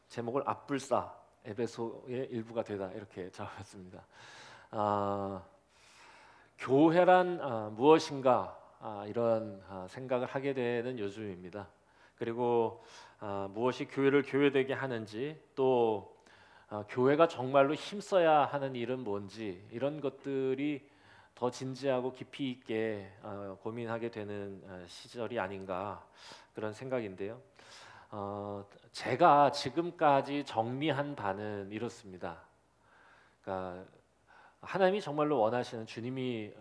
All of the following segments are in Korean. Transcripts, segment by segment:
제목을 앞불사 에베소의 일부가 되다 이렇게 잡았습니다. 교회란 무엇인가 이런 생각을 하게 되는 요즘입니다. 그리고 무엇이 교회를 교회되게 하는지 또 교회가 정말로 힘써야 하는 일은 뭔지 이런 것들이 더 진지하고 깊이 있게 고민하게 되는 시절이 아닌가 그런 생각인데요. 제가 지금까지 정리한 바는 이렇습니다. 그러니까 하나님이 정말로 원하시는 주님이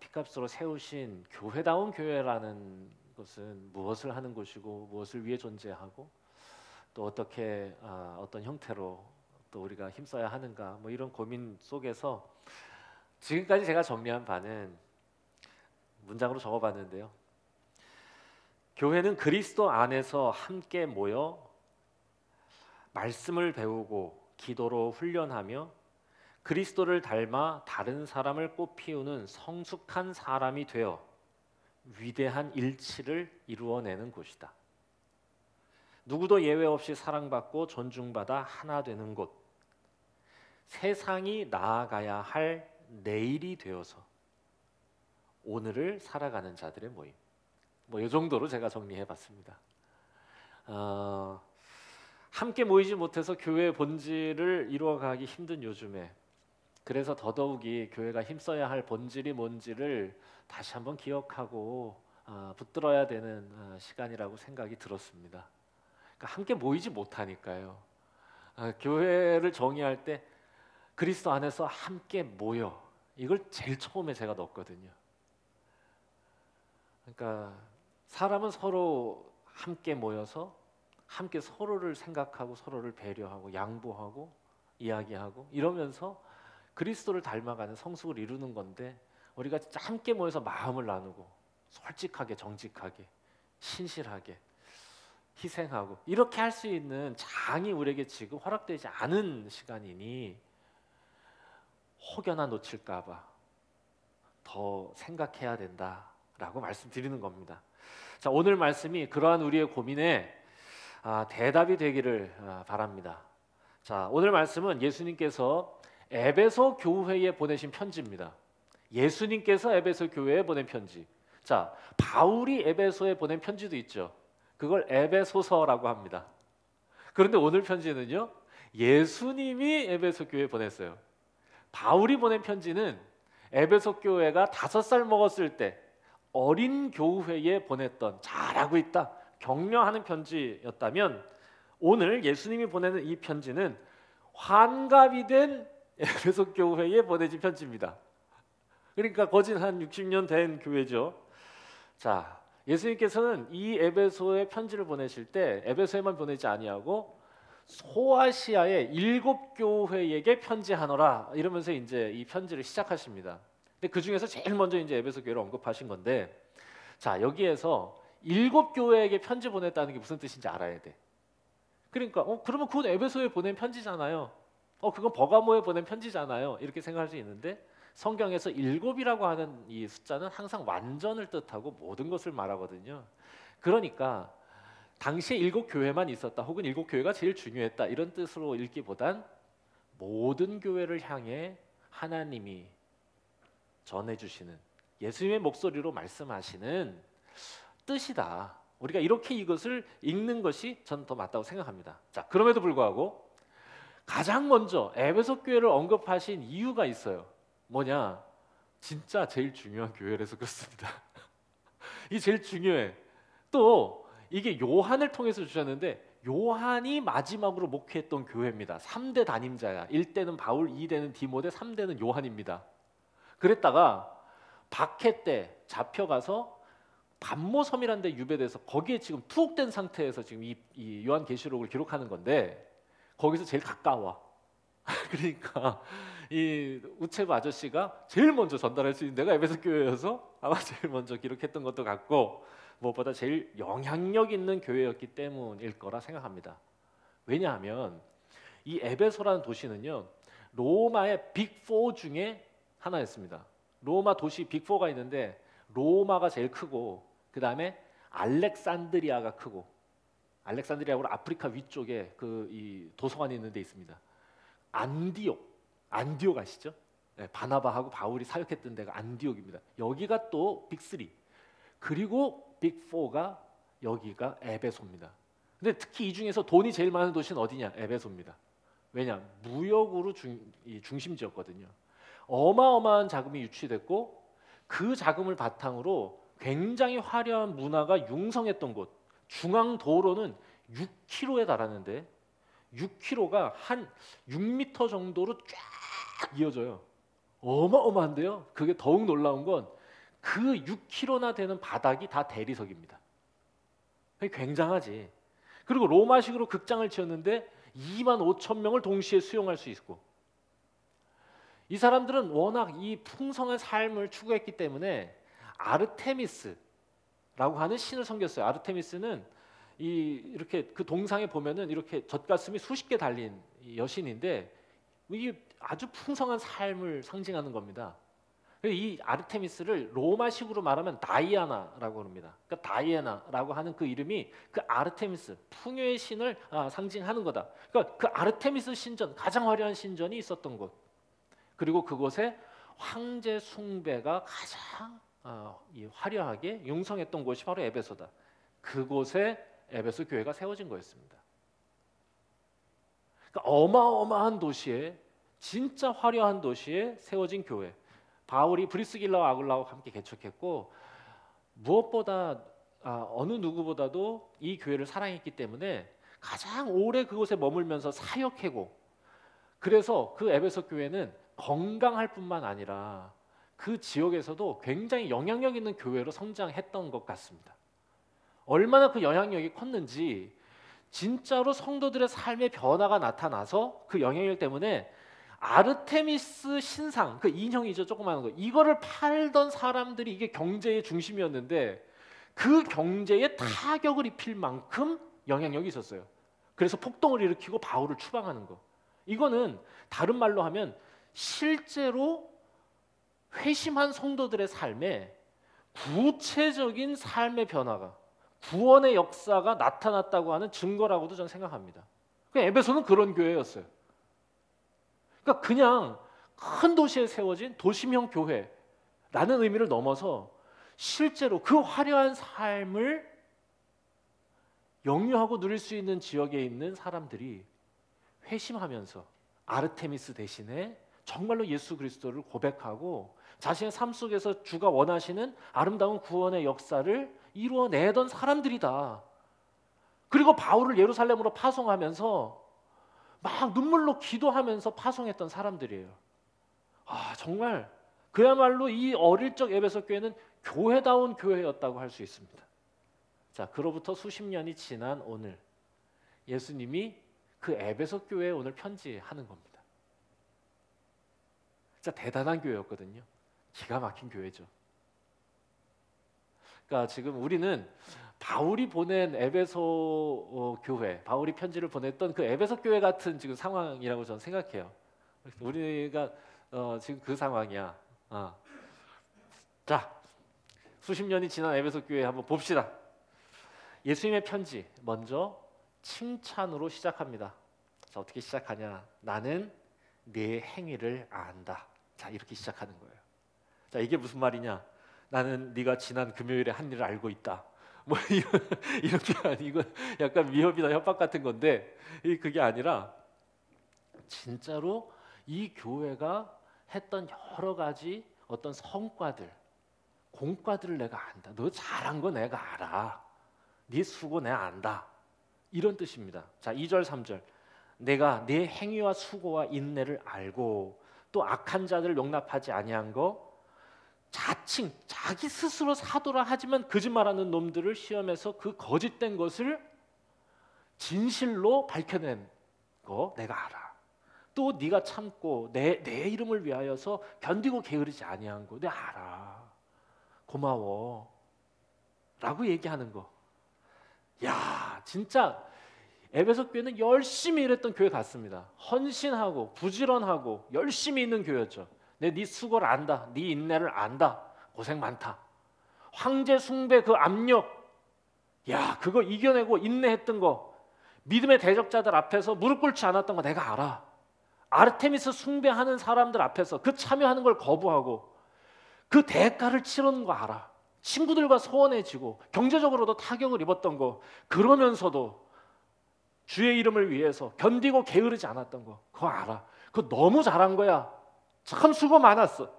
피값으로 세우신 교회다운 교회라는 것은 무엇을 하는 곳이고 무엇을 위해 존재하고 또 어떻게 어떤 형태로 또 우리가 힘써야 하는가 뭐 이런 고민 속에서 지금까지 제가 정리한 바는 문장으로 적어봤는데요. 교회는 그리스도 안에서 함께 모여 말씀을 배우고 기도로 훈련하며 그리스도를 닮아 다른 사람을 꽃피우는 성숙한 사람이 되어 위대한 일치를 이루어내는 곳이다. 누구도 예외 없이 사랑받고 존중받아 하나 되는 곳. 세상이 나아가야 할 내일이 되어서 오늘을 살아가는 자들의 모임. 뭐 이 정도로 제가 정리해봤습니다. 함께 모이지 못해서 교회의 본질을 이루어가기 힘든 요즘에 그래서 더더욱이 교회가 힘써야 할 본질이 뭔지를 다시 한번 기억하고 붙들어야 되는 시간이라고 생각이 들었습니다. 그러니까 함께 모이지 못하니까요. 교회를 정의할 때 그리스도 안에서 함께 모여 이걸 제일 처음에 제가 넣었거든요. 그러니까 사람은 서로 함께 모여서 함께 서로를 생각하고 서로를 배려하고 양보하고 이야기하고 이러면서 그리스도를 닮아가는 성숙을 이루는 건데 우리가 진짜 함께 모여서 마음을 나누고 솔직하게 정직하게 신실하게 희생하고 이렇게 할 수 있는 장이 우리에게 지금 허락되지 않은 시간이니 혹여나 놓칠까 봐 더 생각해야 된다라고 말씀드리는 겁니다. 자, 오늘 말씀이 그러한 우리의 고민에 대답이 되기를 바랍니다. 자, 오늘 말씀은 예수님께서 에베소 교회에 보내신 편지입니다. 예수님께서 에베소 교회에 보낸 편지. 자, 바울이 에베소에 보낸 편지도 있죠. 그걸 에베소서라고 합니다. 그런데 오늘 편지는요, 예수님이 에베소 교회에 보냈어요. 바울이 보낸 편지는 에베소 교회가 5살 먹었을 때 어린 교회에 보냈던 잘하고 있다 격려하는 편지였다면 오늘 예수님이 보내는 이 편지는 환갑이 된 에베소 교회에 보내진 편지입니다. 그러니까 거진 한 60년 된 교회죠. 자, 예수님께서는 이 에베소에 편지를 보내실 때 에베소에만 보내지 아니하고 소아시아의 7교회에게 편지하노라 이러면서 이제 이 편지를 시작하십니다. 근데 그 중에서 제일 먼저 이제 에베소 교회를 언급하신 건데, 자, 여기에서 7교회에게 편지 보냈다는 게 무슨 뜻인지 알아야 돼. 그러니까 그러면 그건 에베소에 보낸 편지잖아요. 그건 버가모에 보낸 편지잖아요. 이렇게 생각할 수 있는데 성경에서 7이라고 하는 이 숫자는 항상 완전을 뜻하고 모든 것을 말하거든요. 그러니까 당시에 7교회만 있었다 혹은 7교회가 제일 중요했다 이런 뜻으로 읽기보단 모든 교회를 향해 하나님이 전해주시는 예수님의 목소리로 말씀하시는 뜻이다. 우리가 이렇게 이것을 읽는 것이 저는 더 맞다고 생각합니다. 자, 그럼에도 불구하고 가장 먼저 에베소 교회를 언급하신 이유가 있어요. 뭐냐? 진짜 제일 중요한 교회라서 그렇습니다. 이 제일 중요해. 또 이게 요한을 통해서 주셨는데 요한이 마지막으로 목회했던 교회입니다. 3대 담임자야. 1대는 바울, 2대는 디모데, 3대는 요한입니다. 그랬다가 박해 때 잡혀가서 반모섬이라는 데 유배돼서 거기에 지금 투옥된 상태에서 지금 이 요한계시록을 기록하는 건데 거기서 제일 가까워. 그러니까 이 우체부 아저씨가 제일 먼저 전달할 수 있는 데가 에베소 교회여서 아마 제일 먼저 기록했던 것도 같고 무엇보다 제일 영향력 있는 교회였기 때문일 거라 생각합니다. 왜냐하면 이 에베소라는 도시는요 로마의 빅4 중에 하나였습니다. 로마 도시 빅4가 있는데 로마가 제일 크고 그 다음에 알렉산드리아가 크고 알렉산드리아하고 아프리카 위쪽에 그 이 도서관이 있는 데 있습니다. 안디옥 아시죠? 네, 바나바하고 바울이 사역했던 데가 안디옥입니다. 여기가 또 빅3. 그리고 빅4가 여기가 에베소입니다. 근데 특히 이 중에서 돈이 제일 많은 도시는 어디냐? 에베소입니다. 왜냐? 무역으로 중심지였거든요. 어마어마한 자금이 유치됐고 그 자금을 바탕으로 굉장히 화려한 문화가 융성했던 곳. 중앙 도로는 6km에 달하는데 6km가 한 6m 정도로 쫙 이어져요. 어마어마한데요. 그게 더욱 놀라운 건 그 6km나 되는 바닥이 다 대리석입니다. 굉장하지. 그리고 로마식으로 극장을 지었는데 25,000명을 동시에 수용할 수 있고, 이 사람들은 워낙 이 풍성한 삶을 추구했기 때문에 아르테미스라고 하는 신을 섬겼어요. 아르테미스는 이렇게 그 동상에 보면은 이렇게 젖가슴이 수십 개 달린 여신인데 이게 아주 풍성한 삶을 상징하는 겁니다. 이 아르테미스를 로마식으로 말하면 다이아나라고 합니다. 그러니까 다이애나라고 하는 그 이름이 그 아르테미스 풍요의 신을 상징하는 거다. 그러니까 그 아르테미스 신전, 가장 화려한 신전이 있었던 곳, 그리고 그곳에 황제 숭배가 가장 화려하게 융성했던 곳이 바로 에베소다. 그곳에 에베소 교회가 세워진 거였습니다. 그러니까 어마어마한 도시에, 진짜 화려한 도시에 세워진 교회. 바울이 브리스길라와 아굴라와 함께 개척했고, 무엇보다 어느 누구보다도 이 교회를 사랑했기 때문에 가장 오래 그곳에 머물면서 사역하고, 그래서 그 에베소 교회는 건강할 뿐만 아니라 그 지역에서도 굉장히 영향력 있는 교회로 성장했던 것 같습니다. 얼마나 그 영향력이 컸는지 진짜로 성도들의 삶의 변화가 나타나서 그 영향력 때문에 아르테미스 신상, 그 인형이죠, 조그마한 거, 이거를 팔던 사람들이 이게 경제의 중심이었는데 그 경제에 타격을 입힐 만큼 영향력이 있었어요. 그래서 폭동을 일으키고 바울을 추방하는 거. 이거는 다른 말로 하면 실제로 회심한 성도들의 삶에 구체적인 삶의 변화가, 구원의 역사가 나타났다고 하는 증거라고도 저는 생각합니다. 에베소는 그런 교회였어요. 그러니까 그냥 큰 도시에 세워진 도심형 교회라는 의미를 넘어서 실제로 그 화려한 삶을 영유하고 누릴 수 있는 지역에 있는 사람들이 회심하면서 아르테미스 대신에 정말로 예수 그리스도를 고백하고 자신의 삶 속에서 주가 원하시는 아름다운 구원의 역사를 이루어내던 사람들이다. 그리고 바울을 예루살렘으로 파송하면서 막 눈물로 기도하면서 파송했던 사람들이에요. 정말 그야말로 이 어릴 적 에베소 교회는 교회다운 교회였다고 할 수 있습니다. 자, 그로부터 수십 년이 지난 오늘 예수님이 그 에베소 교회에 오늘 편지하는 겁니다. 진짜 대단한 교회였거든요. 기가 막힌 교회죠. 그러니까 지금 우리는 바울이 보낸 에베소 교회, 바울이 편지를 보냈던 그 에베소 교회 같은 지금 상황이라고 저는 생각해요. 우리가 지금 그 상황이야. 자, 수십 년이 지난 에베소 교회 한번 봅시다. 예수님의 편지 먼저 칭찬으로 시작합니다. 자, 어떻게 시작하냐? 나는 네 행위를 안다. 자, 이렇게 시작하는 거예요. 자, 이게 무슨 말이냐? 나는 네가 지난 금요일에 한 일을 알고 있다. 뭐 이렇게 아니고 약간 위협이나 협박 같은 건데, 그게 아니라 진짜로 이 교회가 했던 여러 가지 어떤 성과들, 공과들을 내가 안다. 너 잘한 거 내가 알아. 네 수고 내가 안다. 이런 뜻입니다. 자, 2절 3절. 내가 네 행위와 수고와 인내를 알고 또 악한 자들을 용납하지 아니한 거, 자칭 자기 스스로 사도라 하지만 거짓말하는 놈들을 시험해서 그 거짓된 것을 진실로 밝혀낸 거 내가 알아. 또 네가 참고 내 이름을 위하여서 견디고 게으르지 아니한 거 내가 알아. 고마워 라고 얘기하는 거. 야, 진짜 에베소 교회는 열심히 일했던 교회 같습니다. 헌신하고 부지런하고 열심히 있는 교회였죠. 네 수고를 안다. 네 인내를 안다. 고생 많다. 황제 숭배 그 압력, 야, 그거 이겨내고 인내했던 거, 믿음의 대적자들 앞에서 무릎 꿇지 않았던 거 내가 알아. 아르테미스 숭배하는 사람들 앞에서 그 참여하는 걸 거부하고 그 대가를 치르는 거 알아. 친구들과 소원해지고 경제적으로도 타격을 입었던 거, 그러면서도 주의 이름을 위해서 견디고 게으르지 않았던 거, 그거 알아. 그거 너무 잘한 거야. 참 수고 많았어.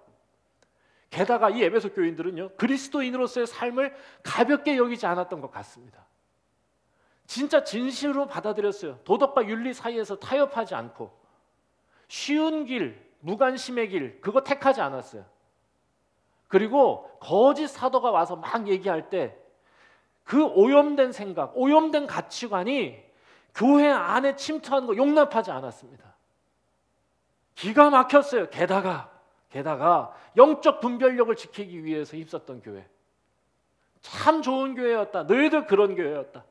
게다가 이 에베소 교인들은요, 그리스도인으로서의 삶을 가볍게 여기지 않았던 것 같습니다. 진짜 진실로 받아들였어요. 도덕과 윤리 사이에서 타협하지 않고 쉬운 길, 무관심의 길, 그거 택하지 않았어요. 그리고 거짓 사도가 와서 막 얘기할 때 그 오염된 생각, 오염된 가치관이 교회 안에 침투하는 거 용납하지 않았습니다. 기가 막혔어요. 게다가 영적 분별력을 지키기 위해서 힘썼던 교회. 참 좋은 교회였다. 너희들 그런 교회였다.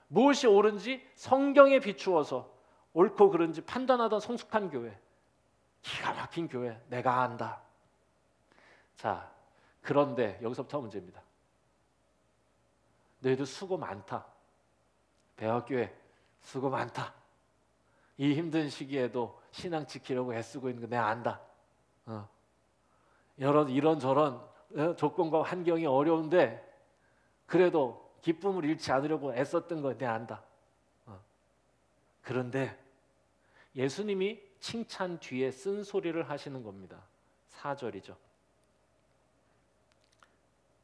무엇이 옳은지 성경에 비추어서 옳고 그른지 판단하던 성숙한 교회. 기가 막힌 교회. 내가 안다. 자, 그런데 여기서부터 문제입니다. 너희들 수고 많다. 배학교회 수고 많다. 이 힘든 시기에도 신앙 지키려고 애쓰고 있는 거 내가 안다. 이런저런 조건과 환경이 어려운데 그래도 기쁨을 잃지 않으려고 애썼던 거 내가 안다. 그런데 예수님이 칭찬 뒤에 쓴소리를 하시는 겁니다. 4절이죠.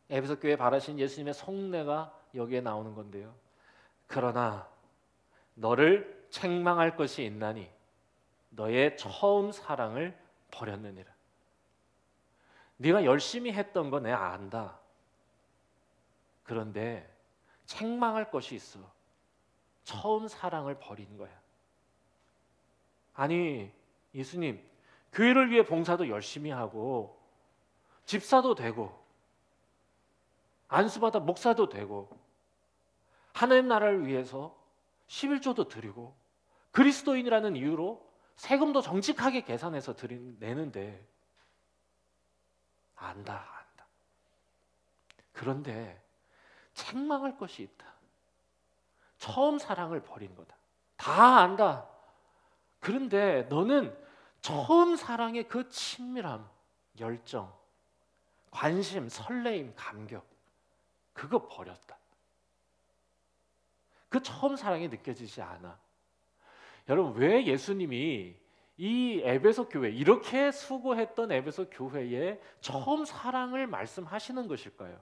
에베소 교회에 바라신 예수님의 속내가 여기에 나오는 건데요. 그러나 너를 책망할 것이 있나니 너의 처음 사랑을 버렸느니라. 네가 열심히 했던 거 내가 안다. 그런데 책망할 것이 있어. 처음 사랑을 버린 거야. 아니, 예수님, 교회를 위해 봉사도 열심히 하고 집사도 되고 안수받아 목사도 되고 하나님 나라를 위해서 11조도 드리고 그리스도인이라는 이유로 세금도 정직하게 계산해서 내는데 안다. 그런데 책망할 것이 있다. 처음 사랑을 버린 거다. 다 안다. 그런데 너는 처음 사랑의 그 친밀함, 열정, 관심, 설레임, 감격, 그거 버렸다. 그 처음 사랑이 느껴지지 않아. 여러분, 왜 예수님이 이 에베소 교회, 이렇게 수고했던 에베소 교회에 처음 사랑을 말씀하시는 것일까요?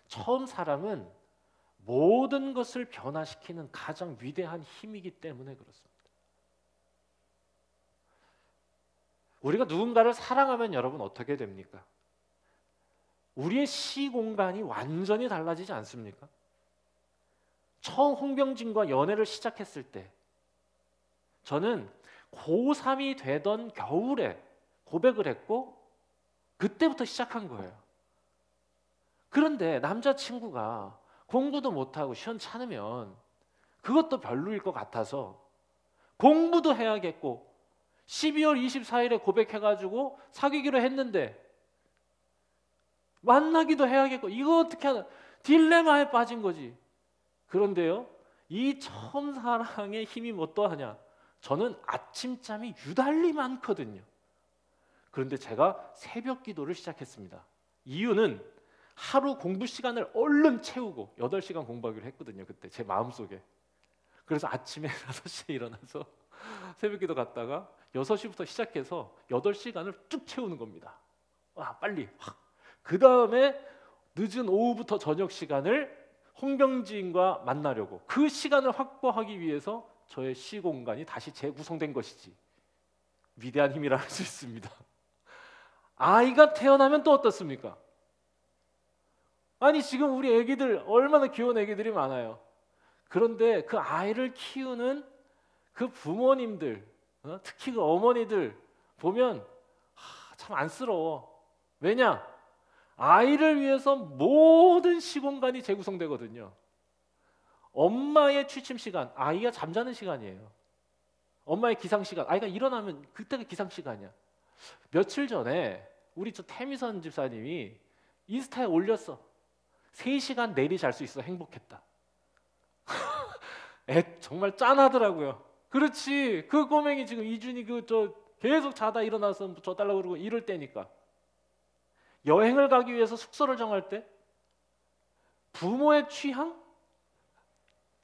처음 사랑은 모든 것을 변화시키는 가장 위대한 힘이기 때문에 그렇습니다. 우리가 누군가를 사랑하면 여러분 어떻게 됩니까? 우리의 시공간이 완전히 달라지지 않습니까? 처음 홍병진과 연애를 시작했을 때 저는 고3이 되던 겨울에 고백을 했고 그때부터 시작한 거예요. 그런데 남자친구가 공부도 못하고 시원찮으면 그것도 별로일 것 같아서 공부도 해야겠고 12월 24일에 고백해가지고 사귀기로 했는데 만나기도 해야겠고 이거 어떻게 하나 딜레마에 빠진 거지. 그런데요, 이 처음 사랑의 힘이 뭐 또 하냐? 저는 아침잠이 유달리 많거든요. 그런데 제가 새벽 기도를 시작했습니다. 이유는 하루 공부 시간을 얼른 채우고 8시간 공부하기로 했거든요. 그때 제 마음속에. 그래서 아침에 5시에 일어나서 새벽 기도 갔다가 6시부터 시작해서 8시간을 쭉 채우는 겁니다. 와, 빨리 확. 그 다음에 늦은 오후부터 저녁 시간을 홍병진과 만나려고 그 시간을 확보하기 위해서 저의 시공간이 다시 재구성된 것이지. 위대한 힘이라 할 수 있습니다. 아이가 태어나면 또 어떻습니까? 아니, 지금 우리 애기들 얼마나 귀여운 애기들이 많아요. 그런데 그 아이를 키우는 그 부모님들, 특히 그 어머니들 보면 참 안쓰러워. 왜냐? 아이를 위해서 모든 시공간이 재구성되거든요. 엄마의 취침 시간, 아이가 잠자는 시간이에요. 엄마의 기상 시간, 아이가 일어나면 그때가 기상 시간이야. 며칠 전에 우리 저 태미선 집사님이 인스타에 올렸어. 3시간 내리 잘 수 있어 행복했다. 정말 짠하더라고요. 그렇지. 그 꼬맹이 지금 이준이 계속 자다 일어나서 줘 달라고 그러고 이럴 때니까. 여행을 가기 위해서 숙소를 정할 때 부모의 취향?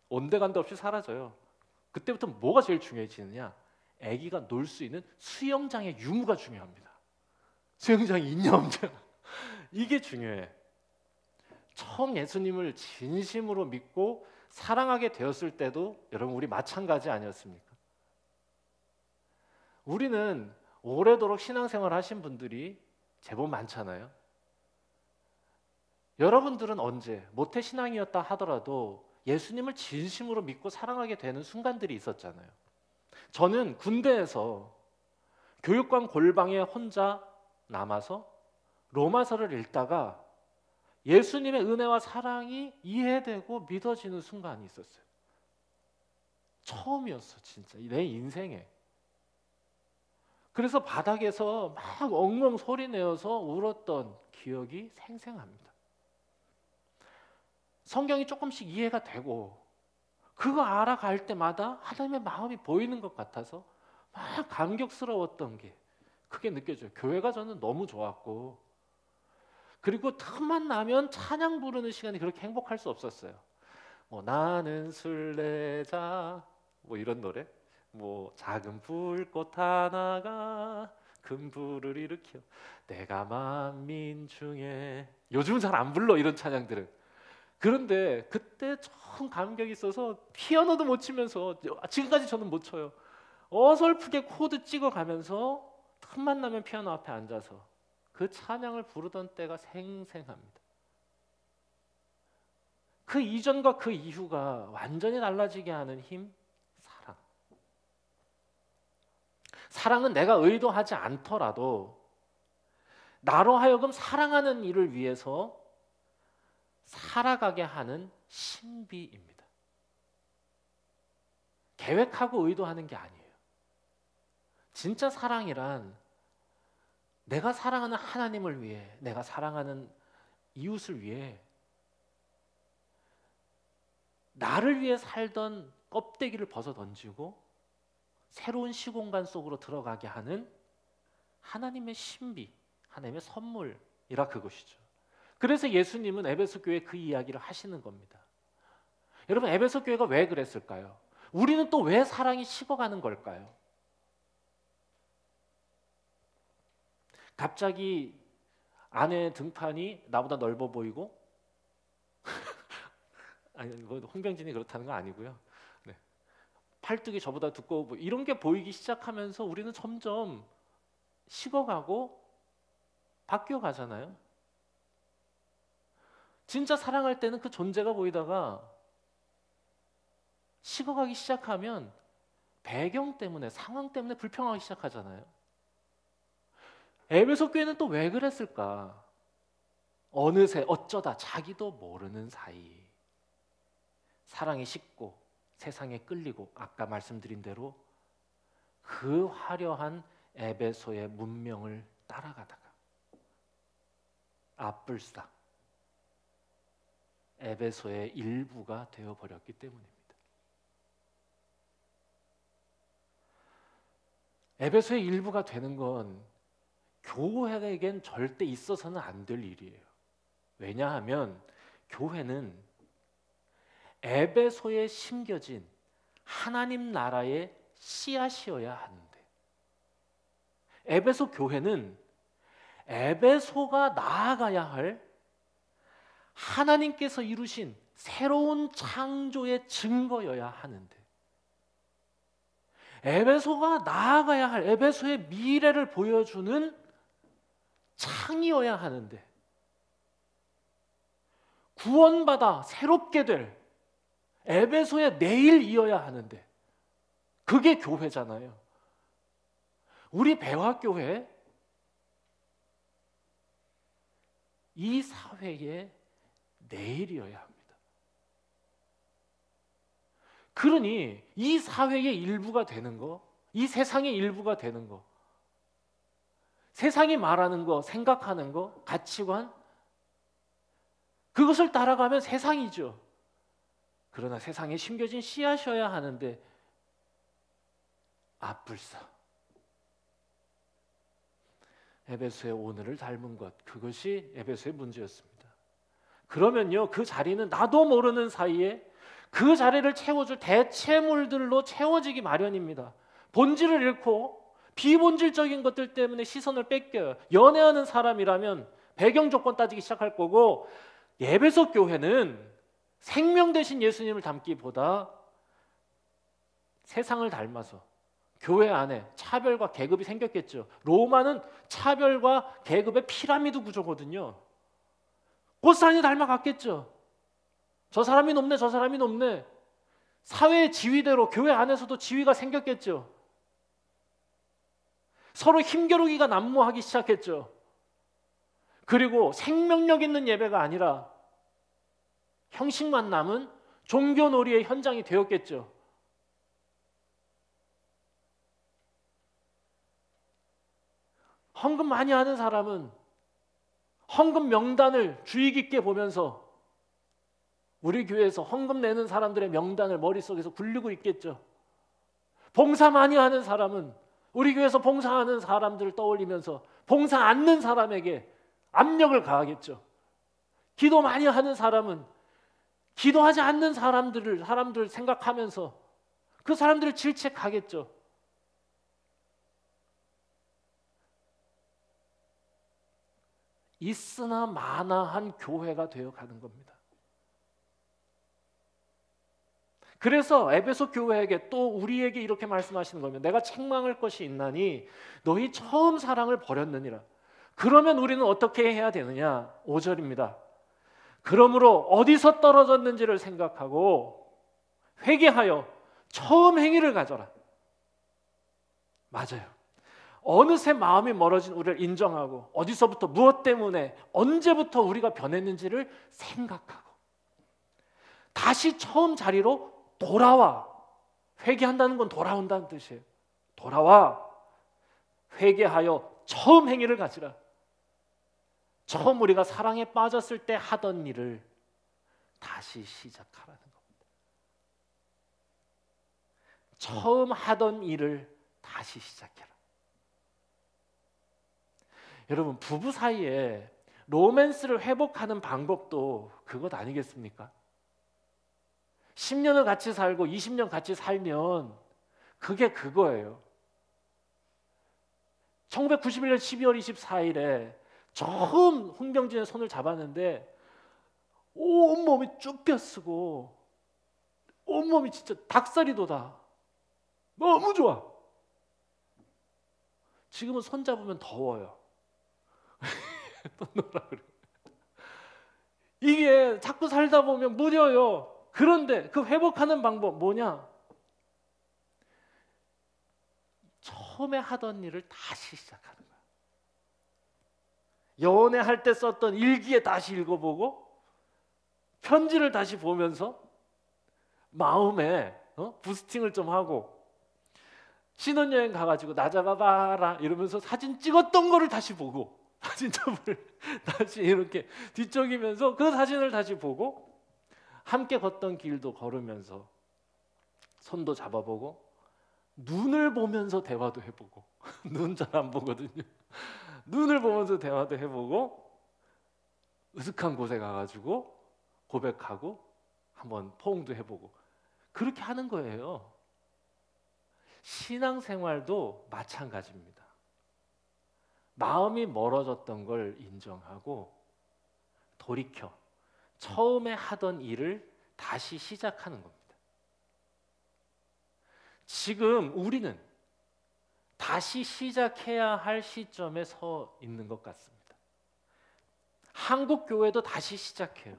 온데간데 없이 사라져요. 그때부터 뭐가 제일 중요해지느냐? 아기가 놀 수 있는 수영장의 유무가 중요합니다. 수영장이 있냐 없냐 이게 중요해. 처음 예수님을 진심으로 믿고 사랑하게 되었을 때도 여러분 우리 마찬가지 아니었습니까? 우리는 오래도록 신앙생활 하신 분들이 제법 많잖아요. 여러분들은 언제 모태신앙이었다 하더라도 예수님을 진심으로 믿고 사랑하게 되는 순간들이 있었잖아요. 저는 군대에서 교육관 골방에 혼자 남아서 로마서를 읽다가 예수님의 은혜와 사랑이 이해되고 믿어지는 순간이 있었어요. 처음이었어 진짜 내 인생에. 그래서 바닥에서 막 엉엉 소리내어서 울었던 기억이 생생합니다. 성경이 조금씩 이해가 되고 그거 알아갈 때마다 하나님의 마음이 보이는 것 같아서 막 감격스러웠던 게 그게 느껴져요. 교회가 저는 너무 좋았고, 그리고 틈만 나면 찬양 부르는 시간이 그렇게 행복할 수 없었어요. 뭐 나는 순례자 뭐 이런 노래, 뭐 작은 불꽃 하나가 큰 불을 일으켜 내가 만민 중에, 요즘은 잘 안 불러 이런 찬양들은. 그런데 그때 참 감격이 있어서 피아노도 못 치면서, 지금까지 저는 못 쳐요. 어설프게 코드 찍어가면서 틈만 나면 피아노 앞에 앉아서 그 찬양을 부르던 때가 생생합니다. 그 이전과 그 이후가 완전히 달라지게 하는 힘, 사랑. 사랑은 내가 의도하지 않더라도 나로 하여금 사랑하는 일을 위해서 살아가게 하는 신비입니다. 계획하고 의도하는 게 아니에요. 진짜 사랑이란 내가 사랑하는 하나님을 위해, 내가 사랑하는 이웃을 위해, 나를 위해 살던 껍데기를 벗어 던지고 새로운 시공간 속으로 들어가게 하는 하나님의 신비, 하나님의 선물이라 그것이죠. 그래서 예수님은 에베소 교회에 그 이야기를 하시는 겁니다. 여러분, 에베소 교회가 왜 그랬을까요? 우리는 또 왜 사랑이 식어가는 걸까요? 갑자기 아내 등판이 나보다 넓어 보이고 아니, 홍병진이 그렇다는 건 아니고요. 네. 팔뚝이 저보다 두꺼워 보이고 이런 게 보이기 시작하면서 우리는 점점 식어가고 바뀌어 가잖아요. 진짜 사랑할 때는 그 존재가 보이다가 식어가기 시작하면 배경 때문에, 상황 때문에 불평하기 시작하잖아요. 에베소 교회는 또 왜 그랬을까? 어느새 어쩌다 자기도 모르는 사이 사랑이 식고 세상에 끌리고, 아까 말씀드린 대로 그 화려한 에베소의 문명을 따라가다가 앞불싸 에베소의 일부가 되어버렸기 때문입니다. 에베소의 일부가 되는 건 교회에겐 절대 있어서는 안 될 일이에요. 왜냐하면 교회는 에베소에 심겨진 하나님 나라의 씨앗이어야 하는데, 에베소 교회는 에베소가 나아가야 할 하나님께서 이루신 새로운 창조의 증거여야 하는데, 에베소가 나아가야 할 에베소의 미래를 보여주는 창이어야 하는데, 구원받아 새롭게 될 에베소의 내일이어야 하는데, 그게 교회잖아요. 우리 배화교회, 이 사회의 내일이어야 합니다. 그러니 이 사회의 일부가 되는 거, 이 세상의 일부가 되는 거, 세상이 말하는 거, 생각하는 거, 가치관, 그것을 따라가면 세상이죠. 그러나 세상에 심겨진 씨앗이어야 하는데 앞불사 에베소의 오늘을 닮은 것, 그것이 에베소의 문제였습니다. 그러면요, 그 자리는 나도 모르는 사이에 그 자리를 채워줄 대체물들로 채워지기 마련입니다. 본질을 잃고 비본질적인 것들 때문에 시선을 뺏겨요. 연애하는 사람이라면 배경 조건 따지기 시작할 거고, 에베소 교회는 생명 대신 예수님을 닮기보다 세상을 닮아서 교회 안에 차별과 계급이 생겼겠죠. 로마는 차별과 계급의 피라미드 구조거든요. 고스란히 닮아갔겠죠. 저 사람이 높네, 저 사람이 높네. 사회의 지위대로 교회 안에서도 지위가 생겼겠죠. 서로 힘겨루기가 난무하기 시작했죠. 그리고 생명력 있는 예배가 아니라 형식만 남은 종교놀이의 현장이 되었겠죠. 헌금 많이 하는 사람은 헌금 명단을 주의 깊게 보면서 우리 교회에서 헌금 내는 사람들의 명단을 머릿속에서 굴리고 있겠죠. 봉사 많이 하는 사람은 우리 교회에서 봉사하는 사람들을 떠올리면서 봉사 않는 사람에게 압력을 가하겠죠. 기도 많이 하는 사람은 기도하지 않는 사람들 생각하면서 그 사람들을 질책하겠죠. 있으나 마나한 교회가 되어가는 겁니다. 그래서 에베소 교회에게 또 우리에게 이렇게 말씀하시는 거면, 내가 책망할 것이 있나니 너희 처음 사랑을 버렸느니라. 그러면 우리는 어떻게 해야 되느냐? 5절입니다. 그러므로 어디서 떨어졌는지를 생각하고 회개하여 처음 행위를 가져라. 맞아요. 어느새 마음이 멀어진 우리를 인정하고 어디서부터 무엇 때문에 언제부터 우리가 변했는지를 생각하고 다시 처음 자리로 돌아와. 회개한다는 건 돌아온다는 뜻이에요. 돌아와 회개하여 처음 행위를 가지라. 처음 우리가 사랑에 빠졌을 때 하던 일을 다시 시작하라는 겁니다. 처음 하던 일을 다시 시작해라. 여러분, 부부 사이에 로맨스를 회복하는 방법도 그것 아니겠습니까? 10년을 같이 살고 20년 같이 살면 그게 그거예요. 1991년 12월 24일에 처음 홍병진의 손을 잡았는데 온몸이 쭉 펴쓰고 온몸이 진짜 닭살이 돋아. 너무 좋아. 지금은 손 잡으면 더워요. 또 놀라 그래. 이게 자꾸 살다 보면 무뎌요. 그런데 그 회복하는 방법 뭐냐? 처음에 하던 일을 다시 시작하는 거야. 연애할 때 썼던 일기에 다시 읽어보고 편지를 다시 보면서 마음에 부스팅을 좀 하고, 신혼여행 가가지고 나 잡아봐라 이러면서 사진 찍었던 거를 다시 보고 사진첩을 다시 이렇게 뒤척이면서 그 사진을 다시 보고, 함께 걷던 길도 걸으면서 손도 잡아보고 눈을 보면서 대화도 해보고 눈 잘 안 보거든요. 눈을 보면서 대화도 해보고 으슥한 곳에 가가지고 고백하고 한번 포옹도 해보고 그렇게 하는 거예요. 신앙생활도 마찬가지입니다. 마음이 멀어졌던 걸 인정하고 돌이켜 처음에 하던 일을 다시 시작하는 겁니다. 지금 우리는 다시 시작해야 할 시점에 서 있는 것 같습니다. 한국 교회도 다시 시작해야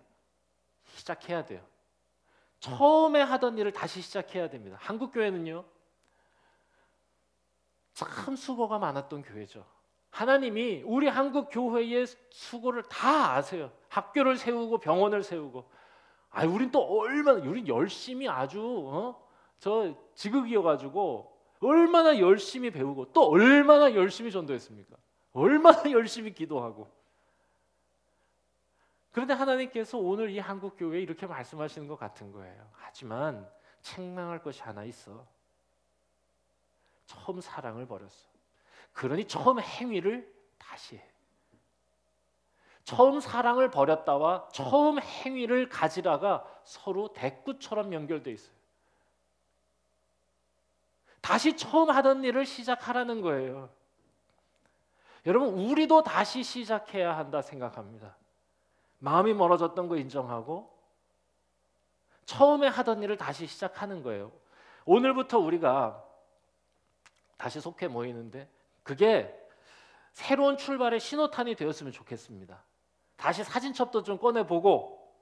돼요. 처음에 하던 일을 다시 시작해야 됩니다. 한국 교회는요, 참 수고가 많았던 교회죠. 하나님이 우리 한국 교회의 수고를 다 아세요. 학교를 세우고 병원을 세우고, 우린 또 얼마나, 우린 열심히 아주 저 지극이어가지고 얼마나 열심히 배우고 또 얼마나 열심히 전도했습니까? 얼마나 열심히 기도하고. 그런데 하나님께서 오늘 이 한국 교회에 이렇게 말씀하시는 것 같은 거예요. 하지만 책망할 것이 하나 있어. 처음 사랑을 버렸어. 그러니 처음 행위를 다시 해. 처음 사랑을 버렸다와 처음 행위를 가지라가 서로 대꾸처럼 연결돼 있어요. 다시 처음 하던 일을 시작하라는 거예요. 여러분, 우리도 다시 시작해야 한다 생각합니다. 마음이 멀어졌던 거 인정하고 처음에 하던 일을 다시 시작하는 거예요. 오늘부터 우리가 다시 속해 모이는데 그게 새로운 출발의 신호탄이 되었으면 좋겠습니다. 다시 사진첩도 좀 꺼내보고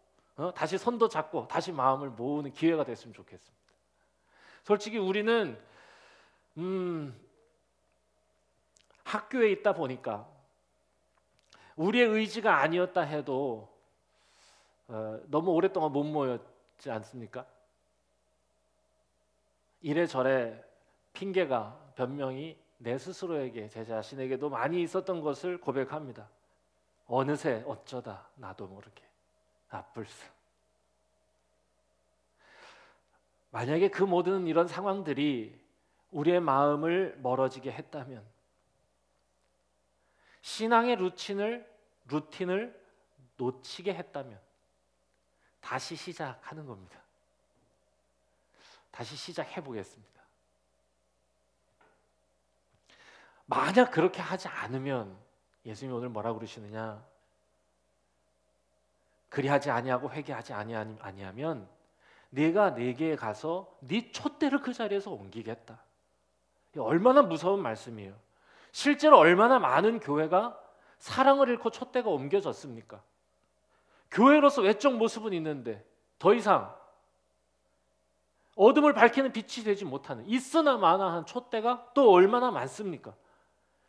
다시 손도 잡고 다시 마음을 모으는 기회가 됐으면 좋겠습니다. 솔직히 우리는 학교에 있다 보니까 우리의 의지가 아니었다 해도 너무 오랫동안 못 모였지 않습니까? 이래저래 핑계가 변명이 내 스스로에게 제 자신에게도 많이 있었던 것을 고백합니다. 어느새 어쩌다 나도 모르게 나쁠세. 만약에 그 모든 이런 상황들이 우리의 마음을 멀어지게 했다면 신앙의 루틴을 놓치게 했다면 다시 시작하는 겁니다. 다시 시작해 보겠습니다. 만약 그렇게 하지 않으면 예수님이 오늘 뭐라고 그러시느냐? 그리하지 아니하고 회개하지 아니하면 내가 네게에 가서 네 촛대를 그 자리에서 옮기겠다. 얼마나 무서운 말씀이에요. 실제로 얼마나 많은 교회가 사랑을 잃고 촛대가 옮겨졌습니까? 교회로서 외적 모습은 있는데 더 이상 어둠을 밝히는 빛이 되지 못하는 있으나 마나한 촛대가 또 얼마나 많습니까?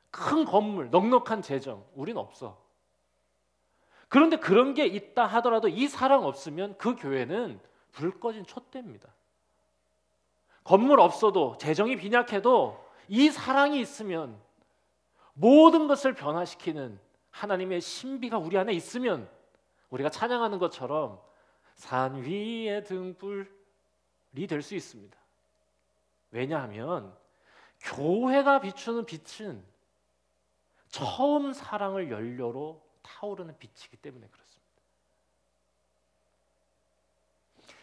큰 건물, 넉넉한 재정, 우린 없어. 그런데 그런 게 있다 하더라도 이 사랑 없으면 그 교회는 불 꺼진 촛대입니다. 건물 없어도 재정이 빈약해도 이 사랑이 있으면 모든 것을 변화시키는 하나님의 신비가 우리 안에 있으면 우리가 찬양하는 것처럼 산 위의 등불이 될 수 있습니다. 왜냐하면 교회가 비추는 빛은 처음 사랑을 연료로 타오르는 빛이기 때문에 그렇습니다.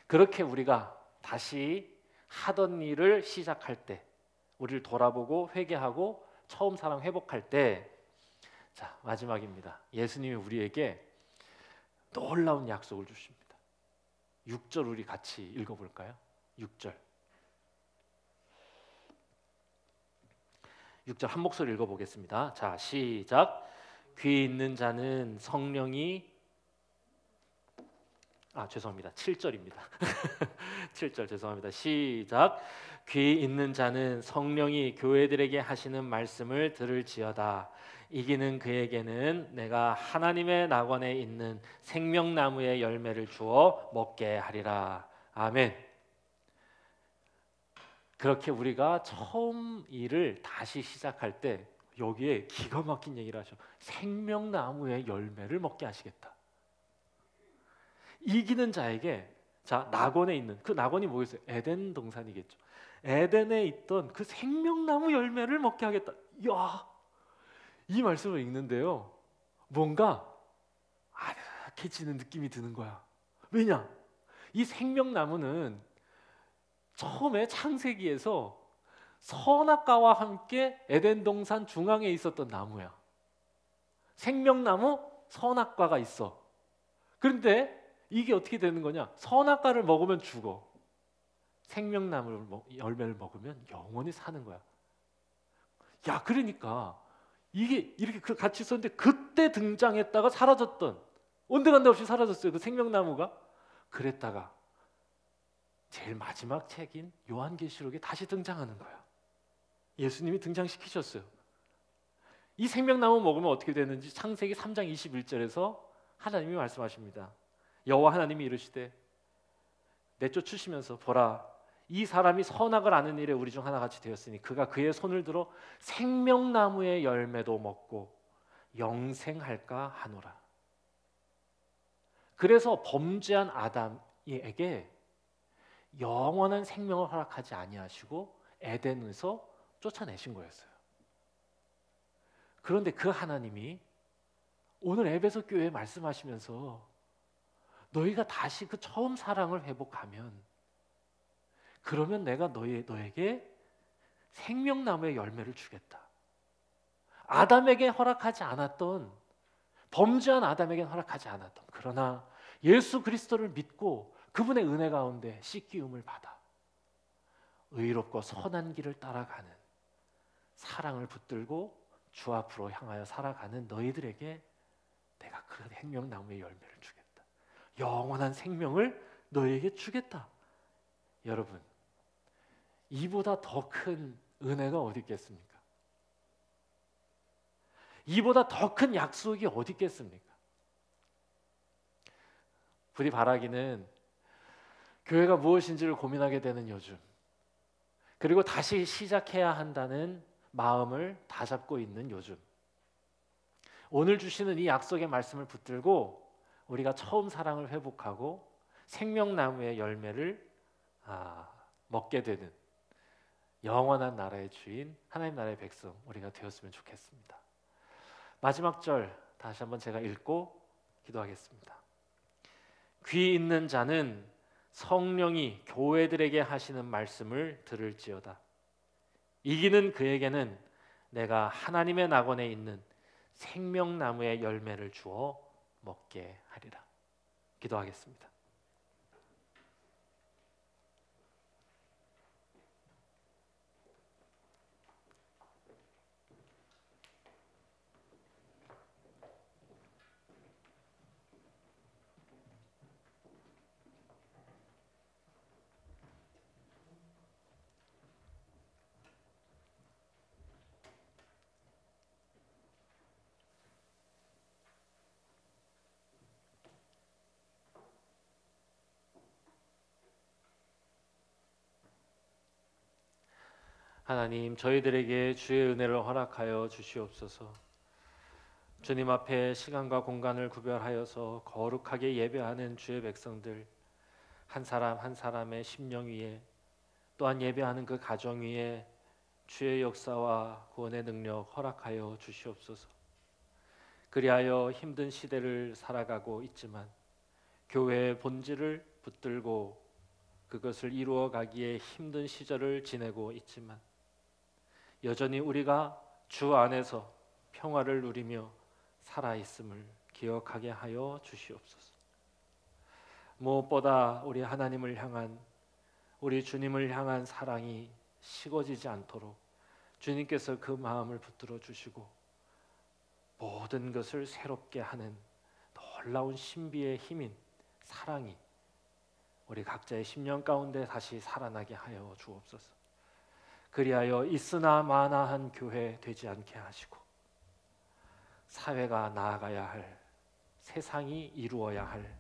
그렇게 우리가 다시 하던 일을 시작할 때, 우리를 돌아보고 회개하고 처음 사랑 회복할 때, 자, 마지막입니다. 예수님이 우리에게 놀라운 약속을 주십니다. 6절 우리 같이 읽어볼까요? 6절 한 목소리 읽어보겠습니다. 자, 시작. 귀 있는 자는 성령이 죄송합니다. 7절입니다. 7절 죄송합니다. 시작. 귀 있는 자는 성령이 교회들에게 하시는 말씀을 들을지어다. 이기는 그에게는 내가 하나님의 낙원에 있는 생명나무의 열매를 주어 먹게 하리라. 아멘. 그렇게 우리가 처음 일을 다시 시작할 때 여기에 기가 막힌 얘기를 하셔. 생명나무의 열매를 먹게 하시겠다. 이기는 자에게, 자, 낙원에 있는, 그 낙원이 뭐겠어요? 에덴 동산이겠죠. 에덴에 있던 그 생명나무 열매를 먹게 하겠다. 이야, 이 말씀을 읽는데요, 뭔가 아득해지는 느낌이 드는 거야. 왜냐? 이 생명나무는 처음에 창세기에서 선악과와 함께 에덴 동산 중앙에 있었던 나무야. 생명나무, 선악과가 있어. 그런데 이게 어떻게 되는 거냐? 선악과를 먹으면 죽어. 생명나무 열매를 먹으면 영원히 사는 거야. 야, 그러니까 이게 이렇게 같이 있었는데 그때 등장했다가 사라졌던, 온데간데 없이 사라졌어요. 그 생명나무가. 그랬다가 제일 마지막 책인 요한계시록에 다시 등장하는 거야. 예수님이 등장시키셨어요. 이 생명나무 먹으면 어떻게 되는지 창세기 3장 21절에서 하나님이 말씀하십니다. 여호와 하나님이 이르시되 내쫓으시면서 보라, 이 사람이 선악을 아는 일에 우리 중 하나같이 되었으니 그가 그의 손을 들어 생명나무의 열매도 먹고 영생할까 하노라. 그래서 범죄한 아담에게 영원한 생명을 허락하지 아니하시고 에덴에서 쫓아내신 거였어요. 그런데 그 하나님이 오늘 에베소 교회에 말씀하시면서 너희가 다시 그 처음 사랑을 회복하면 그러면 내가 너에게 생명나무의 열매를 주겠다. 아담에게 허락하지 않았던, 범죄한 아담에게 허락하지 않았던, 그러나 예수 그리스도를 믿고 그분의 은혜 가운데 씻기움을 받아 의롭고 선한 길을 따라가는, 사랑을 붙들고 주 앞으로 향하여 살아가는 너희들에게 내가 그 생명나무의 열매를 주겠다. 영원한 생명을 너희에게 주겠다. 여러분, 이보다 더 큰 은혜가 어디 있겠습니까? 이보다 더 큰 약속이 어디 있겠습니까? 부디 바라기는 교회가 무엇인지를 고민하게 되는 요즘, 그리고 다시 시작해야 한다는 마음을 다잡고 있는 요즘, 오늘 주시는 이 약속의 말씀을 붙들고 우리가 처음 사랑을 회복하고 생명나무의 열매를 먹게 되는 영원한 나라의 주인, 하나님 나라의 백성 우리가 되었으면 좋겠습니다. 마지막 절 다시 한번 제가 읽고 기도하겠습니다. 귀 있는 자는 성령이 교회들에게 하시는 말씀을 들을지어다. 이기는 그에게는 내가 하나님의 낙원에 있는 생명나무의 열매를 주어 먹게 하리라. 기도하겠습니다. 하나님, 저희들에게 주의 은혜를 허락하여 주시옵소서. 주님 앞에 시간과 공간을 구별하여서 거룩하게 예배하는 주의 백성들, 한 사람 한 사람의 심령 위에, 또한 예배하는 그 가정 위에 주의 역사와 구원의 능력 허락하여 주시옵소서. 그리하여 힘든 시대를 살아가고 있지만 교회의 본질을 붙들고 그것을 이루어 가기에 힘든 시절을 지내고 있지만 여전히 우리가 주 안에서 평화를 누리며 살아있음을 기억하게 하여 주시옵소서. 무엇보다 우리 하나님을 향한, 우리 주님을 향한 사랑이 식어지지 않도록 주님께서 그 마음을 붙들어 주시고 모든 것을 새롭게 하는 놀라운 신비의 힘인 사랑이 우리 각자의 심령 가운데 다시 살아나게 하여 주옵소서. 그리하여 있으나 마나한 교회 되지 않게 하시고 사회가 나아가야 할, 세상이 이루어야 할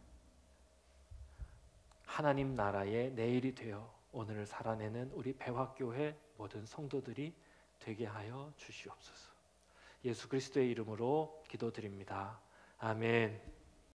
하나님 나라의 내일이 되어 오늘을 살아내는 우리 배화교회 모든 성도들이 되게 하여 주시옵소서. 예수 그리스도의 이름으로 기도드립니다. 아멘.